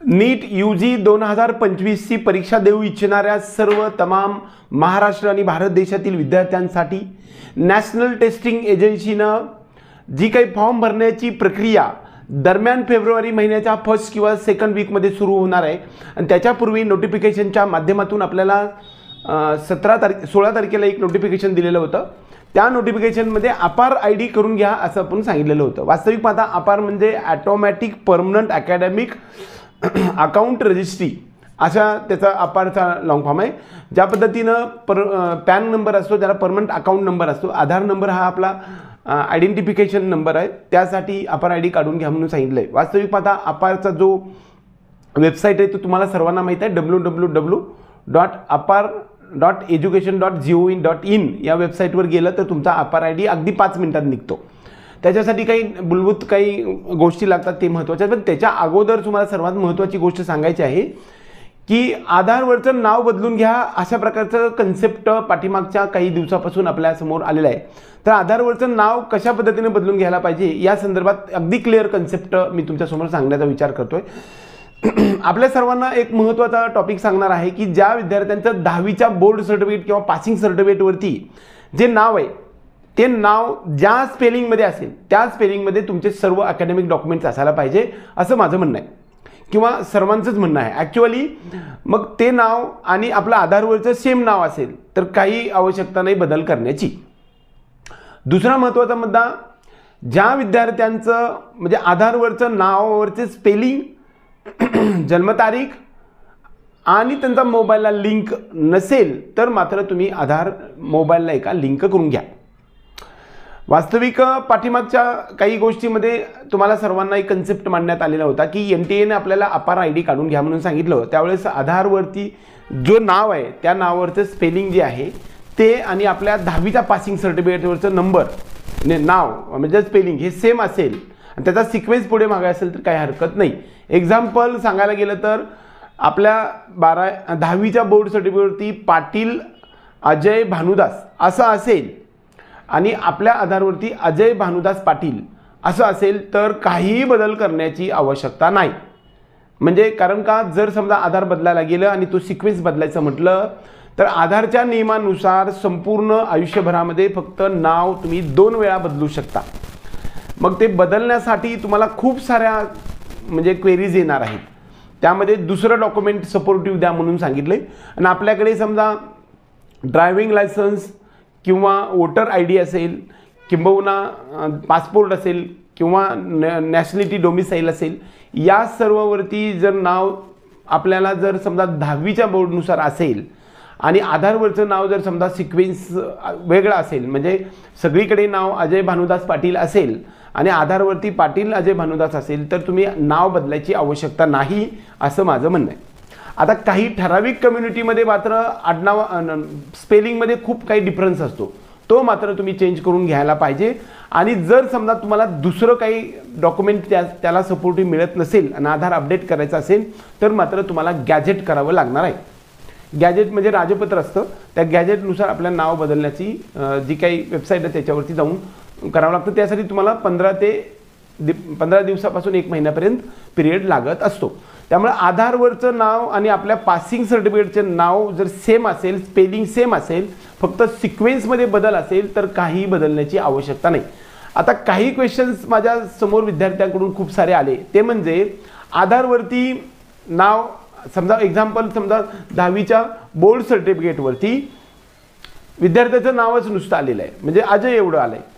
नीट UG 2025ची परीक्षा देऊ इच्छिणाऱ्या सर्व तमाम महाराष्ट्र आणि भारत देशातील विद्यार्थ्यांसाठी नॅशनल टेस्टिंग एजन्सीनं जी काही फॉर्म भरण्याची प्रक्रिया दरम्यान फेब्रुवारी महिन्याच्या फर्स्ट किंवा सेकंड वीकमध्ये सुरू होणार आहे आणि त्याच्यापूर्वी नोटिफिकेशनच्या माध्यमातून आपल्याला 16 तारखेला एक नोटिफिकेशन दिलेलं होतं। त्या नोटिफिकेशनमध्ये अपार ID करून घ्या असं आपण सांगितलेलं होतं। वास्तविक पाहता अपार म्हणजे automatic permanent academic account registry अशा त्याचा अपारचा लॉंग फॉर्म आहे। ज्या पद्धतीनं पॅन नंबर असतो त्याला परमनंट अकाउंट नंबर असतो, आधार नंबर हा आपला आयडेंटिफिकेशन नंबर आहे, त्यासाठी अपार ID काढून घ्या म्हणून सांगितलं आहे। वास्तविक पाहता अपारचा जो वेबसाईट आहे तो तुम्हाला सर्वांना माहीत आहे, www.apar.education.gov.in या वेबसाईटवर गेलं तर तुमचा अपार ID अगदी 5 मिनिटात निघतो। त्याच्यासाठी काही मूलभूत काही गोष्टी लागतात ते महत्त्वाच्या, पण त्याच्या अगोदर तुम्हाला सर्वात महत्त्वाची गोष्ट सांगायची आहे की आधारवरचं नाव बदलून घ्या अशा प्रकारचं कन्सेप्ट पाठीमागच्या काही दिवसापासून आपल्या समोर आलेलं आहे। तर आधारवरचं नाव कशा पद्धतीने बदलून घ्यायला पाहिजे या संदर्भात अगदी क्लिअर कन्सेप्ट मी तुमच्यासमोर सांगण्याचा विचार करतोय। आपल्या सर्वांना एक महत्त्वाचा टॉपिक सांगणार आहे की ज्या विद्यार्थ्यांचं 10वीच्या बोर्ड सर्टिफिकेट किंवा पासिंग सर्टिफिकेटवरती जे नाव आहे ते नाव ज्या स्पेलिंगमध्ये असेल त्या स्पेलिंगमध्ये तुमचे सर्व अकॅडमिक डॉक्युमेंट्स असायला पाहिजे असं माझं म्हणणं आहे किंवा सर्वांचंच म्हणणं आहे ॲक्च्युअली। मग ते नाव आणि आपलं आधारवरचं सेम नाव असेल तर काही आवश्यकता नाही बदल करण्याची। दुसरा महत्त्वाचा मुद्दा, ज्या विद्यार्थ्यांचं म्हणजे आधारवरचं नावावरचे स्पेलिंग जन्मतारीख आणि त्यांचा मोबाईलला लिंक नसेल तर मात्र तुम्ही आधार मोबाईलला एका लिंक करून घ्या। वास्तविक पाठीमागच्या काही गोष्टीमध्ये तुम्हाला सर्वांना एक कन्सेप्ट मांडण्यात आलेला होता की NTA ने आपल्याला अपार ID काढून घ्या म्हणून सांगितलं। त्यावेळेस आधारवरती जो नाव आहे त्या नावावरचं स्पेलिंग जे आहे ते आणि आपल्या 10वीच्या पासिंग सर्टिफिकेटवरचं नंबर नाव म्हणजे स्पेलिंग हे सेम असेल आणि त्याचा सिक्वेन्स पुढे मागे असेल तर काही हरकत नाही। एक्झाम्पल सांगायला गेलं तर आपल्या 10वीच्या बोर्ड सर्टिफिकेटवरती पाटील अजय भानुदास असं असेल आणि आपल्या आधारवरती अजय भानुदास पाटील असं असेल तर काहीही बदल करण्याची आवश्यकता नाही। म्हणजे कारण का जर समजा आधार बदलायला गेलं आणि तो सिक्वेन्स बदलायचं म्हटलं तर आधारच्या नियमानुसार संपूर्ण आयुष्यभरामध्ये फक्त नाव तुम्ही 2 वेळा बदलू शकता। मग ते बदलण्यासाठी तुम्हाला खूप साऱ्या म्हणजे क्वेरीज येणार आहेत, त्यामध्ये दुसरं डॉक्युमेंट सपोर्टिव्ह द्या म्हणून सांगितले आणि आपल्याकडे समजा ड्रायव्हिंग लायसन्स किंवा वोटर ID असेल किंबहुना पासपोर्ट असेल किंवा नॅशनॅलिटी डोमिसाईल असेल, या सर्ववरती जर नाव आपल्याला जर समजा 10वीच्या बोर्डनुसार असेल आणि आधारवरचं नाव जर समजा सिक्वेन्स वेगळा असेल म्हणजे सगळीकडे नाव अजय भानुदास पाटील असेल आणि आधारवरती पाटील अजय भानुदास असेल तर तुम्ही नाव बदलायची आवश्यकता नाही असं माझं म्हणणं आहे। आता काही ठराविक कम्युनिटीमध्ये मात्र आडनाव स्पेलिंगमध्ये खूप काही डिफरन्स असतो, तो मात्र तुम्ही चेंज करून घ्यायला पाहिजे। आणि जर समजा तुम्हाला दुसरं काही डॉक्युमेंट त्याला सपोर्टिव्ह मिळत नसेल आणि आधार अपडेट करायचं असेल तर मात्र तुम्हाला गॅजेट करावं लागणार आहे। गॅजेट म्हणजे राजपत्र असतं, त्या गॅजेटनुसार आपल्या नाव बदलण्याची जी काही वेबसाईट आहे त्याच्यावरती जाऊन करावं लागतं। त्यासाठी तुम्हाला 15 दिवसापासून 1 महिन्यापर्यंत पिरियड लागत असतो। त्यामुळे आधारवरचं नाव आणि आपल्या पासिंग सर्टिफिकेटचे नाव जर सेम असेल, स्पेलिंग सेम असेल, फक्त सिक्वेन्समध्ये बदल असेल तर काही बदलण्याची आवश्यकता नाही। आता काही क्वेश्चन्स माझ्या समोर विद्यार्थ्यांकडून खूप सारे आले, ते म्हणजे आधारवरती नाव समजा एक्झाम्पल समजा 10वीच्या बोर्ड सर्टिफिकेटवरती विद्यार्थ्याचं नावच नुसतं आलेलं आहे म्हणजे अजय एवढं आलं आहे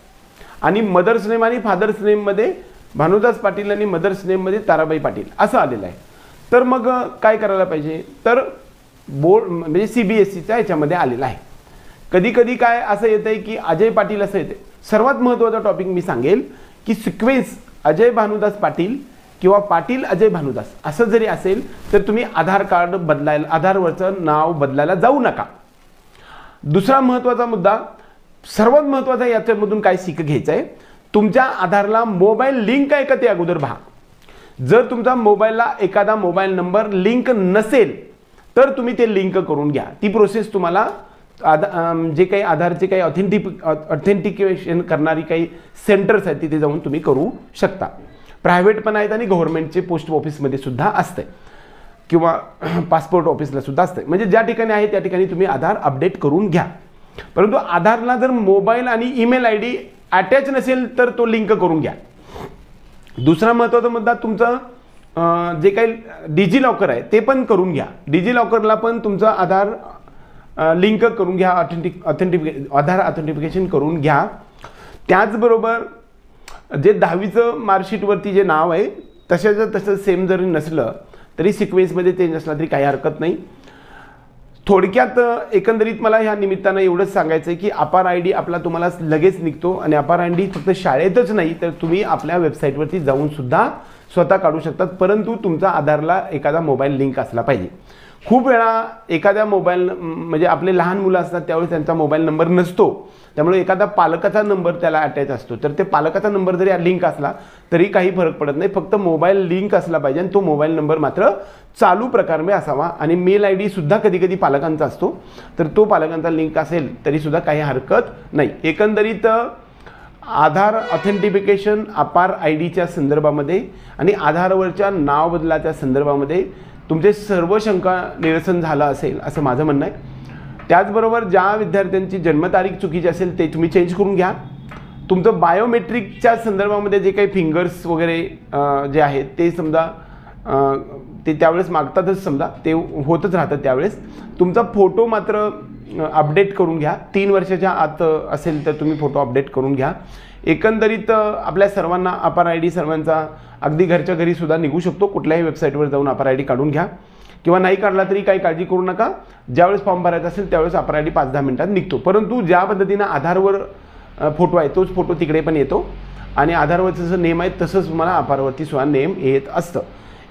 आणि मदर्स नेम आणि फादर्स नेममध्ये भानुदास पाटील आणि मदर्स नेममध्ये ताराबाई पाटील असं आलेलं आहे। तर मग काय करायला पाहिजे, तर बोर्ड म्हणजे CBSEच्या याच्यामध्ये आलेलं आहे। कधी कधी काय असं येतं आहे की अजय पाटील असं येते। सर्वात महत्त्वाचा टॉपिक मी सांगेल की सिक्वेन्स अजय भानुदास पाटील किंवा पाटील अजय भानुदास असं जरी असेल तर तुम्ही आधार कार्ड बदलायला आधारवरचं नाव बदलायला जाऊ नका। दुसरा महत्त्वाचा मुद्दा, सर्वात महत्त्वाचा याच्यामधून काय शिक घ्यायचं आहे, तुमच्या आधारला मोबाईल लिंक आहे का ते अगोदर पहा। जर तुमचा मोबाईलला एखादा मोबाईल नंबर लिंक नसेल तर तुम्ही ते लिंक करून घ्या। ती प्रोसेस तुम्हाला जे काही आधारचे काही ऑथेंटिकेशन करणारी काही सेंटर्स आहेत तिथे जाऊन तुम्ही करू शकता। प्रायव्हेट पण आहेत आणि गव्हर्नमेंटचे पोस्ट ऑफिसमध्ये सुद्धा असते। किंवा पासपोर्ट ऑफिसला सुद्धा असतं. म्हणजे ज्या ठिकाणी आहे त्या ठिकाणी तुम्ही आधार अपडेट करून घ्या. परंतु आधारला जर मोबाईल आणि ईमेल आय डी अटॅच नसेल तर तो लिंक करून घ्या. दुसरा महत्त्वाचा मुद्दा तुमचं जे काही डिजिलॉकर आहे ते पण करून घ्या. डिजिलॉकरला पण तुमचं आधार लिंक करून घ्या, आधार ऑथेंटिफिकेशन करून घ्या. त्याचबरोबर जे 10वीचं मार्कशीटवरती जे नाव आहे तशाचं तसं सेम जरी नसलं तरी सिक्वेन्समध्ये चेंज असला तरी काही हरकत नाही. थोडक्यात एकंदरीत मला ह्या निमित्तानं एवढंच सांगायचं आहे की अपार आय डी आपला तुम्हाला लगेच निघतो आणि अपार आय डी फक्त शाळेतच नाही तर तुम्ही आपल्या वेबसाईटवरती जाऊन सुद्धा स्वतः काढू शकतात. परंतु तुमचा आधारला एखादा मोबाईल लिंक असला पाहिजे. खूप वेळा एखाद्या मोबाईल म्हणजे आपले लहान मुलं असतात त्यावेळी त्यांचा मोबाईल नंबर नसतो, त्यामुळे एखादा पालकाचा नंबर त्याला अटॅच असतो. तर ते पालकाचा नंबर जरी लिंक असला तरी काही फरक पडत नाही, फक्त मोबाईल लिंक असला पाहिजे आणि तो मोबाईल नंबर मात्र चालू प्रकारे असावा. आणि मेल आय डी सुद्धा कधी कधी पालकांचा असतो, तर तो पालकांचा लिंक असेल तरी सुद्धा काही हरकत नाही. एकंदरीत आधार ऑथेंटिफिकेशन अपार आय डीच्या संदर्भामध्ये आणि आधारवरच्या नाव बदलाच्या संदर्भामध्ये तुमचे सर्व शंका निरसन झालं असेल असं माझं म्हणणं आहे. त्याचबरोबर ज्या विद्यार्थ्यांची जन्मतारीख चुकीची असेल ते तुम्ही चेंज करून घ्या. तुमचं बायोमेट्रिकच्या संदर्भामध्ये जे काही फिंगर्स वगैरे जे आहेत ते समजा ते त्यावेळेस मागतातच, समजा ते होतच राहतं. त्यावेळेस तुमचा फोटो मात्र अपडेट करून घ्या. 3 वर्षाच्या आत असेल तर तुम्ही फोटो अपडेट करून घ्या. एकंदरीत आपल्या सर्वांना अपार आय डी सर्वांचा अगदी घरच्या घरी सुद्धा निघू शकतो. कुठल्याही वेबसाईटवर जाऊन अपार आय डी काढून घ्या किंवा नाही काढला तरी काही काळजी करू नका. ज्यावेळेस फॉर्म भरायचा असेल त्यावेळेस अपार आय डी 5-10 मिनिटात निघतो. परंतु ज्या पद्धतीनं आधारवर फोटो आहे तोच फोटो तिकडे पण येतो आणि आधारवरचं जसं नेम आहे तसंच तुम्हाला अपारवरती सुद्धा नेम येत असतं.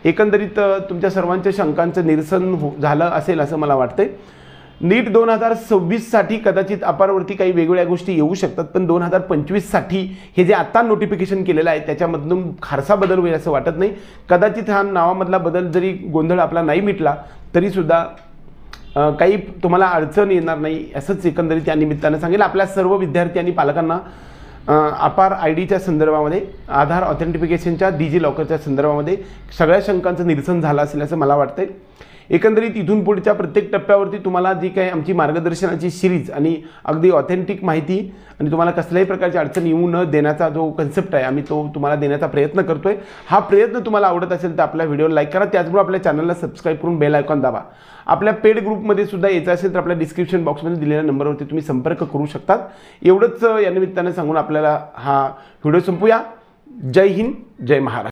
एकंदरीत तुमच्या सर्वांच्या शंकांचं निरसन झालं असेल असं मला वाटतंय. नीट 2026साठी कदाचित अपारवरती काही वेगवेगळ्या गोष्टी येऊ शकतात, पण 2025साठी हे जे आत्ता नोटिफिकेशन केलेलं आहे त्याच्यामधून फारसा बदल होईल असं वाटत नाही. कदाचित हा नावामधला बदल जरी गोंधळ आपला नाही मिटला तरीसुद्धा काही तुम्हाला अडचण येणार नाही असंच एकंदरीत या निमित्तानं सांगेल. आपल्या सर्व विद्यार्थी आणि पालकांना अपार आय डीच्या संदर्भामध्ये आधार ऑथेंटिफिकेशनच्या डिजिलॉकरच्या संदर्भामध्ये सगळ्या शंकांचं निरसन झालं असेल असं मला वाटतंय. एकंदरीत इथून पुढच्या प्रत्येक टप्प्यावरती तुम्हाला जी काही आमची मार्गदर्शनाची सिरीज आणि अगदी ऑथेंटिक माहिती आणि तुम्हाला कसल्याही प्रकारची अडचण येऊ न देण्याचा जो कन्सेप्ट आहे आम्ही तो तुम्हाला देण्याचा प्रयत्न करतोय. हा प्रयत्न तुम्हाला आवडत असेल तर आपल्या व्हिडिओला लाईक करा. त्याचबरोबर आपल्या चॅनलला सबस्क्राईब करून बेल आयकॉन दाबा. आपल्या पेड ग्रुपमध्ये सुद्धा यायचं असेल तर आपल्या डिस्क्रिप्शन बॉक्समध्ये दिलेल्या नंबरवरती तुम्ही संपर्क करू शकतात. एवढंच या निमित्तानं सांगून आपल्याला हा व्हिडिओ संपूया. जय हिंद, जय महाराष्ट्र.